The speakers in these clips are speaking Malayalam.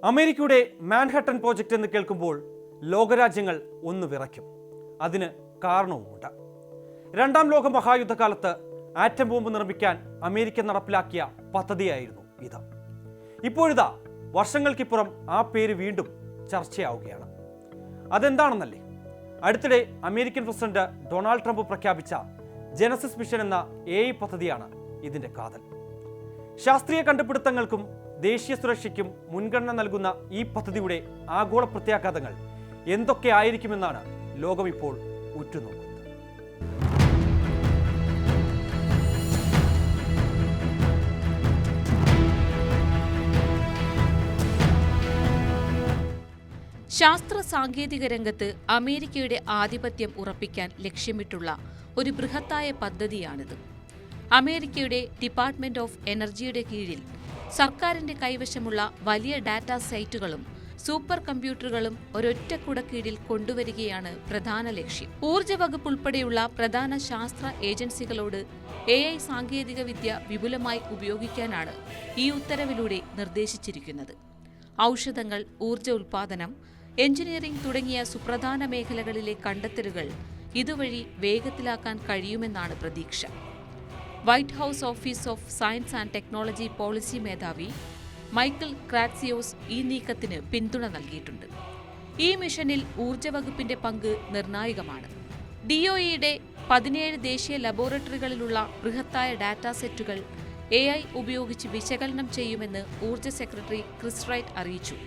അമേരിക്കയുടെ മാൻഹട്ടൻ പ്രോജക്റ്റ് എന്ന് കേൾക്കുമ്പോൾ ലോകരാജ്യങ്ങൾ ഒന്ന് വിറയ്ക്കും. അതിന് കാരണവുമുണ്ട്. രണ്ടാം ലോക മഹായുദ്ധകാലത്ത് ആറ്റം ബോംബ് നിർമ്മിക്കാൻ അമേരിക്ക നടപ്പിലാക്കിയ പദ്ധതിയായിരുന്നു ഇത്. ഇപ്പോഴിതാ വർഷങ്ങൾക്കിപ്പുറം ആ പേര് വീണ്ടും ചർച്ചയാവുകയാണ്. അതെന്താണെന്നല്ലേ? അടുത്തിടെ അമേരിക്കൻ പ്രസിഡന്റ് ഡൊണാൾഡ് ട്രംപ് പ്രഖ്യാപിച്ച ജനസിസ് മിഷൻ എന്ന AI പദ്ധതിയാണ് ഇതിന്റെ കാതൽ. ശാസ്ത്രീയ കണ്ടുപിടുത്തങ്ങൾക്കും ദേശീയ സുരക്ഷയ്ക്കും മുൻഗണന നൽകുന്ന ഈ പദ്ധതിയുടെ ആഗോള പ്രത്യാഘാതങ്ങൾ എന്തൊക്കെ ആയിരിക്കുമെന്നാണ് ലോകം ഇപ്പോൾ ഉറ്റുനോക്കുന്നത്. ശാസ്ത്ര സാങ്കേതിക രംഗത്ത് അമേരിക്കയുടെ ആധിപത്യം ഉറപ്പിക്കാൻ ലക്ഷ്യമിട്ടുള്ള ഒരു ബൃഹത്തായ പദ്ധതിയാണിത്. അമേരിക്കയുടെ ഡിപ്പാർട്ട്മെന്റ് ഓഫ് എനർജിയുടെ കീഴിൽ സർക്കാരിന്റെ കൈവശമുള്ള വലിയ ഡാറ്റാ സൈറ്റുകളും സൂപ്പർ കമ്പ്യൂട്ടറുകളും ഒരൊറ്റ കുടക്കീഴിൽ കൊണ്ടുവരികയാണ് പ്രധാന ലക്ഷ്യം. ഊർജ്ജ വകുപ്പ് ഉൾപ്പെടെയുള്ള പ്രധാന ശാസ്ത്ര ഏജൻസികളോട് AI സാങ്കേതികവിദ്യ വിപുലമായി ഉപയോഗിക്കാനാണ് ഈ ഉത്തരവിലൂടെ നിർദ്ദേശിച്ചിരിക്കുന്നത്. ഔഷധങ്ങൾ, ഊർജ്ജ ഉൽപ്പാദനം, എഞ്ചിനീയറിംഗ് തുടങ്ങിയ സുപ്രധാന മേഖലകളിലെ കണ്ടെത്തലുകൾ ഇതുവഴി വേഗത്തിലാക്കാൻ കഴിയുമെന്നാണ് പ്രതീക്ഷ. White house office of science and technology policy മേധാവി മൈക്കിൾ ക്രാറ്റ്സിയോസ് ഈ നീക്കത്തിന് പിന്തുണ നൽകിയിട്ടുണ്ട്. ഈ മിഷനിൽ ഊർജ്ജ വകുപ്പിന്റെ പങ്ക് നിർണായകമാണ്. DOEയുടെ 17 ദേശീയ ലബോറട്ടറികളിലുള്ള ബൃഹത്തായ ഡാറ്റാ സെറ്റുകൾ AI ഉപയോഗിച്ച് വിശകലനം ചെയ്യുമെന്ന് ഊർജ്ജ സെക്രട്ടറി ക്രിസ് റൈറ്റ് അറിയിച്ചു.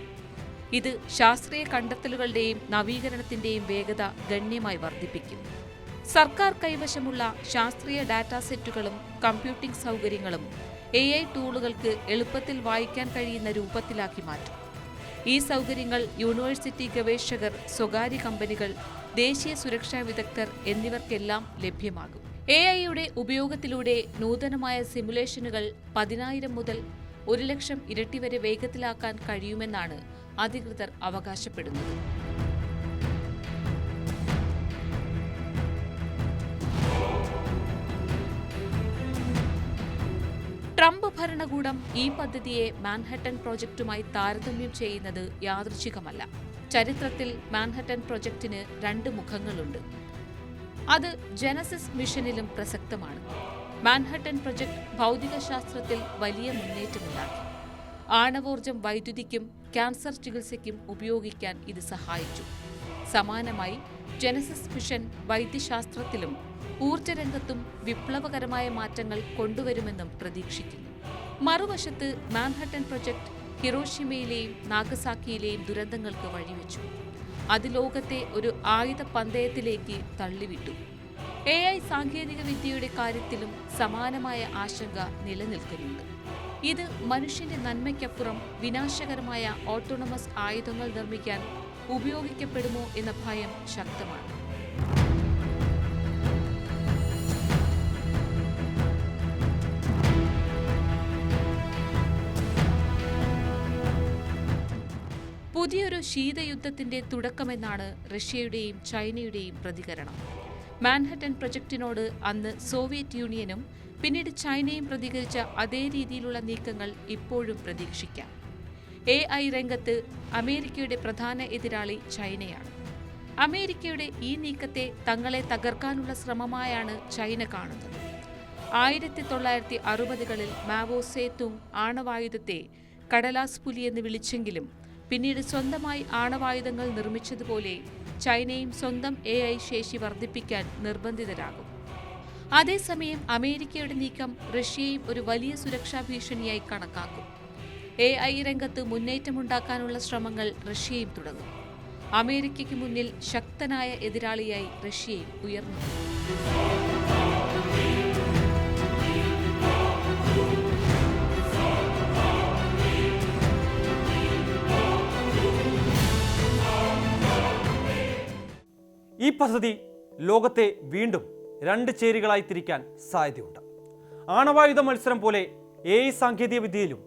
ഇത് ശാസ്ത്രീയ കണ്ടെത്തലുകളുടെയും നവീകരണത്തിന്റെയും വേഗത ഗണ്യമായി വർദ്ധിപ്പിക്കും. സർക്കാർ കൈവശമുള്ള ശാസ്ത്രീയ ഡാറ്റാ സെറ്റുകളും കമ്പ്യൂട്ടിംഗ് സൗകര്യങ്ങളും AI ടൂളുകൾക്ക് എളുപ്പത്തിൽ വായിക്കാൻ കഴിയുന്ന രൂപത്തിലാക്കി മാറ്റും. ഈ സൗകര്യങ്ങൾ യൂണിവേഴ്സിറ്റി ഗവേഷകർ, സ്വകാര്യ കമ്പനികൾ, ദേശീയ സുരക്ഷാ വിദഗ്ധർ എന്നിവർക്കെല്ലാം ലഭ്യമാകും. AI ഉപയോഗത്തിലൂടെ നൂതനമായ സിമുലേഷനുകൾ 10,000 മുതൽ 1,00,000 ഇരട്ടി വരെ വേഗത്തിലാക്കാൻ കഴിയുമെന്നാണ് അധികൃതർ അവകാശപ്പെടുന്നത്. ട്രംപ് ഭരണകൂടം ഈ പദ്ധതിയെ മാൻഹട്ടൻ പ്രോജക്റ്റുമായി താരതമ്യം ചെയ്യുന്നത് യാദൃച്ഛികമല്ല. ചരിത്രത്തിൽ മാൻഹട്ടൻ പ്രോജക്റ്റിന് 2 മുഖങ്ങളുണ്ട്. അത് ജനസിസ് മിഷനിലും പ്രസക്തമാണ്. മാൻഹട്ടൻ പ്രൊജക്ട് ഭൗതികശാസ്ത്രത്തിൽ വലിയ മുന്നേറ്റമുണ്ടാക്കി. ആണവോർജ്ജം വൈദ്യുതിക്കും ക്യാൻസർ ചികിത്സയ്ക്കും ഉപയോഗിക്കാൻ ഇത് സഹായിച്ചു. സമാനമായി ജനസിസ് മിഷൻ വൈദ്യശാസ്ത്രത്തിലും ഊർജ്ജരംഗത്തും വിപ്ലവകരമായ മാറ്റങ്ങൾ കൊണ്ടുവരുമെന്നും പ്രതീക്ഷിക്കുന്നു. മറുവശത്ത് മാൻഹട്ടൻ പ്രൊജക്ട് ഹിരോഷിമയിലെയും നാഗസാക്കിയിലെയും ദുരന്തങ്ങൾക്ക് വഴിവെച്ചു. അത് ലോകത്തെ ഒരു ആയുധ പന്തയത്തിലേക്ക് തള്ളിവിട്ടു. AI സാങ്കേതികവിദ്യയുടെ കാര്യത്തിലും സമാനമായ ആശങ്ക നിലനിൽക്കുന്നുണ്ട്. ഇത് മനുഷ്യന്റെ നന്മയ്ക്കപ്പുറം വിനാശകരമായ ഓട്ടോണമസ് ആയുധങ്ങൾ നിർമ്മിക്കാൻ ഉപയോഗിക്കപ്പെടുമോ എന്ന ഭയം ശക്തമാണ്. പുതിയൊരു ശീതയുദ്ധത്തിന്റെ തുടക്കമെന്നാണ് റഷ്യയുടെയും ചൈനയുടെയും പ്രതികരണം. മാൻഹട്ടൻ പ്രൊജക്ടിനോട് അന്ന് സോവിയറ്റ് യൂണിയനും പിന്നീട് ചൈനയും പ്രതികരിച്ച അതേ രീതിയിലുള്ള നീക്കങ്ങൾ ഇപ്പോഴും പ്രതീക്ഷിക്കാം. AI രംഗത്ത് അമേരിക്കയുടെ പ്രധാന എതിരാളി ചൈനയാണ്. അമേരിക്കയുടെ ഈ നീക്കത്തെ തങ്ങളെ തകർക്കാനുള്ള ശ്രമമായാണ് ചൈന കാണുന്നത്. 1960കളിൽ മാവോ സേതുങ് ആണവായുധത്തെ കടലാസ് പുലി എന്ന് വിളിച്ചെങ്കിലും പിന്നീട് സ്വന്തമായി ആണവായുധങ്ങൾ നിർമ്മിച്ചതുപോലെ ചൈനയും സ്വന്തം AI ശേഷി വർദ്ധിപ്പിക്കാൻ നിർബന്ധിതരാകും. അതേസമയം അമേരിക്കയുടെ നീക്കം റഷ്യയും ഒരു വലിയ സുരക്ഷാ ഭീഷണിയായി കണക്കാക്കും. AI രംഗത്ത് മുന്നേറ്റമുണ്ടാക്കാനുള്ള ശ്രമങ്ങൾ റഷ്യയും തുടങ്ങും. അമേരിക്കയ്ക്ക് മുന്നിൽ ശക്തനായ എതിരാളിയായി റഷ്യയും ഉയർന്നു. ഈ പദ്ധതി ലോകത്തെ വീണ്ടും 2 ചേരികളായി തിരിക്കാൻ സാധ്യതയുണ്ട്. ആണവായുധ മത്സരം പോലെ AI സാങ്കേതിക വിദ്യയിലും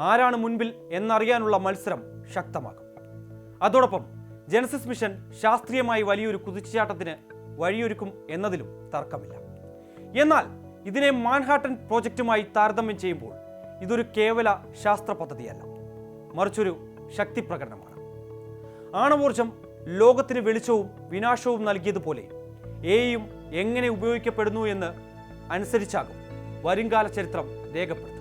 ആരാണ് മുൻപിൽ എന്നറിയാനുള്ള മത്സരം ശക്തമാകും. അതോടൊപ്പം ജനസിസ് മിഷൻ ശാസ്ത്രീയമായി വലിയൊരു കുതിച്ചുചാട്ടത്തിന് വഴിയൊരുക്കും എന്നതിലും തർക്കമില്ല. എന്നാൽ ഇതിനെ മാൻഹാട്ടൻ പ്രോജക്റ്റുമായി താരതമ്യം ചെയ്യുമ്പോൾ ഇതൊരു കേവല ശാസ്ത്ര പദ്ധതിയല്ല, മറിച്ചൊരു ശക്തി പ്രകടനമാണ്. ആണവോർജം ലോകത്തിന് വെളിച്ചവും വിനാശവും നൽകിയതുപോലെ എയും എങ്ങനെ ഉപയോഗിക്കപ്പെടുന്നു എന്ന് അനുസരിച്ചാകും വരുംകാല ചരിത്രം രേഖപ്പെടുത്തുന്നത്.